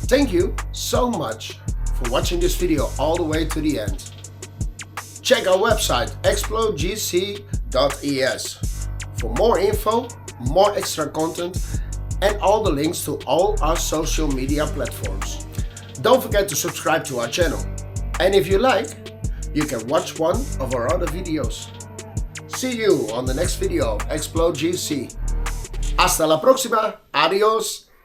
Thank you so much for watching this video all the way to the end. Check our website ExploGC.es for more info, more extra content and all the links to all our social media platforms. Don't forget to subscribe to our channel. And if you like, you can watch one of our other videos. See you on the next video of ExploGC. Hasta la próxima. Adiós.